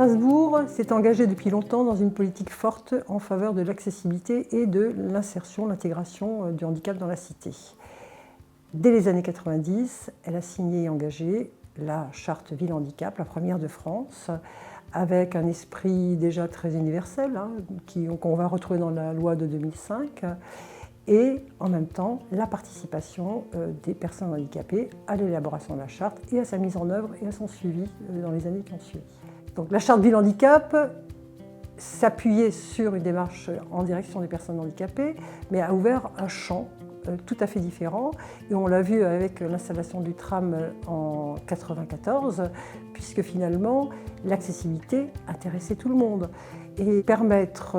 Strasbourg s'est engagé depuis longtemps dans une politique forte en faveur de l'accessibilité et de l'insertion, l'intégration du handicap dans la cité. Dès les années 90, elle a signé et engagé la charte Ville Handicap, la première de France, avec un esprit déjà très universel, qu'on va retrouver dans la loi de 2005, et en même temps la participation des personnes handicapées à l'élaboration de la charte et à sa mise en œuvre et à son suivi dans les années qui ont suivi. Donc, la charte Ville Handicap s'appuyait sur une démarche en direction des personnes handicapées, mais a ouvert un champ tout à fait différent. Et on l'a vu avec l'installation du tram en 1994, puisque finalement l'accessibilité intéressait tout le monde. Et permettre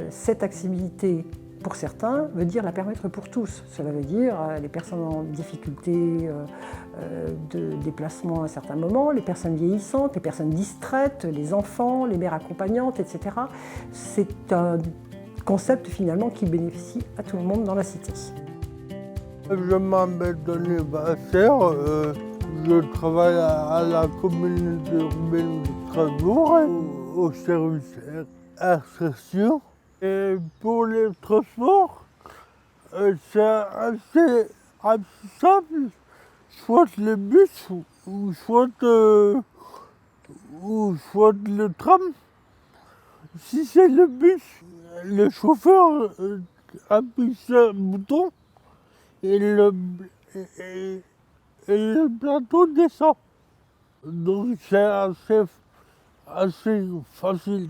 cette accessibilité pour certains veut dire la permettre pour tous. Cela veut dire les personnes en difficulté de déplacement à certains moments, les personnes vieillissantes, les personnes distraites, les enfants, les mères accompagnantes, etc. C'est un concept finalement qui bénéficie à tout le monde dans la cité. Je m'appelle Denis Basser, je travaille à la communauté urbaine de Strasbourg, au service insertion. Et pour les transports, c'est assez simple, soit le bus ou soit le tram. Si c'est le bus, le chauffeur appuie sur un bouton et le plateau descend. Donc c'est assez facile.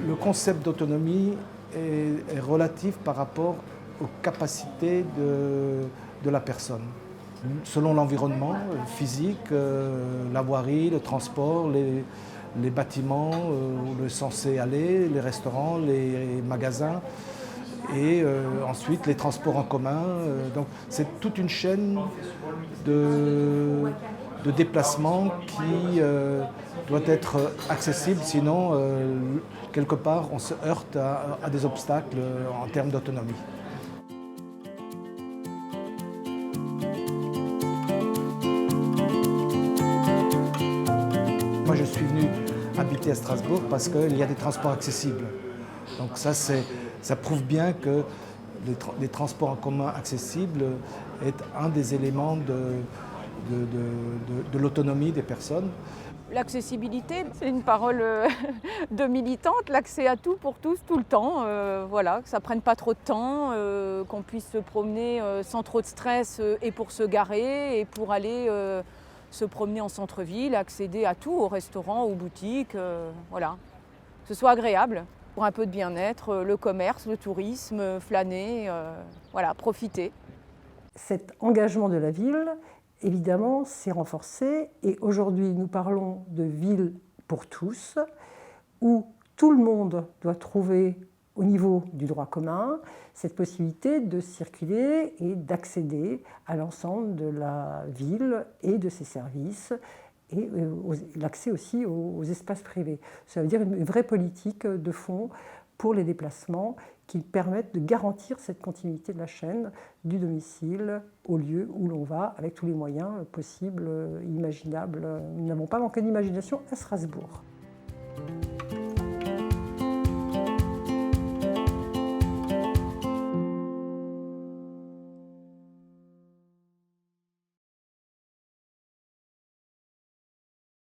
Le concept d'autonomie est relatif par rapport aux capacités de la personne. Selon l'environnement physique, la voirie, le transport, les bâtiments où le censé aller, les restaurants, les magasins et ensuite les transports en commun. Donc c'est toute une chaîne de déplacement qui doit être accessible, sinon quelque part on se heurte à des obstacles en termes d'autonomie. Moi je suis venu habiter à Strasbourg parce qu'il y a des transports accessibles. Donc ça prouve bien que les transports en commun accessibles est un des éléments de l'autonomie des personnes. L'accessibilité, c'est une parole de militante, l'accès à tout pour tous, tout le temps, voilà, que ça ne prenne pas trop de temps, qu'on puisse se promener sans trop de stress et pour se garer et pour aller se promener en centre-ville, accéder à tout, aux restaurants, aux boutiques, voilà, que ce soit agréable pour un peu de bien-être, le commerce, le tourisme, flâner, voilà, profiter. Cet engagement de la ville, évidemment, s'est renforcé et aujourd'hui nous parlons de ville pour tous, où tout le monde doit trouver au niveau du droit commun cette possibilité de circuler et d'accéder à l'ensemble de la ville et de ses services et l'accès aussi aux espaces privés. Ça veut dire une vraie politique de fond pour les déplacements qui permettent de garantir cette continuité de la chaîne du domicile au lieu où l'on va avec tous les moyens possibles, imaginables. Nous n'avons pas manqué d'imagination à Strasbourg.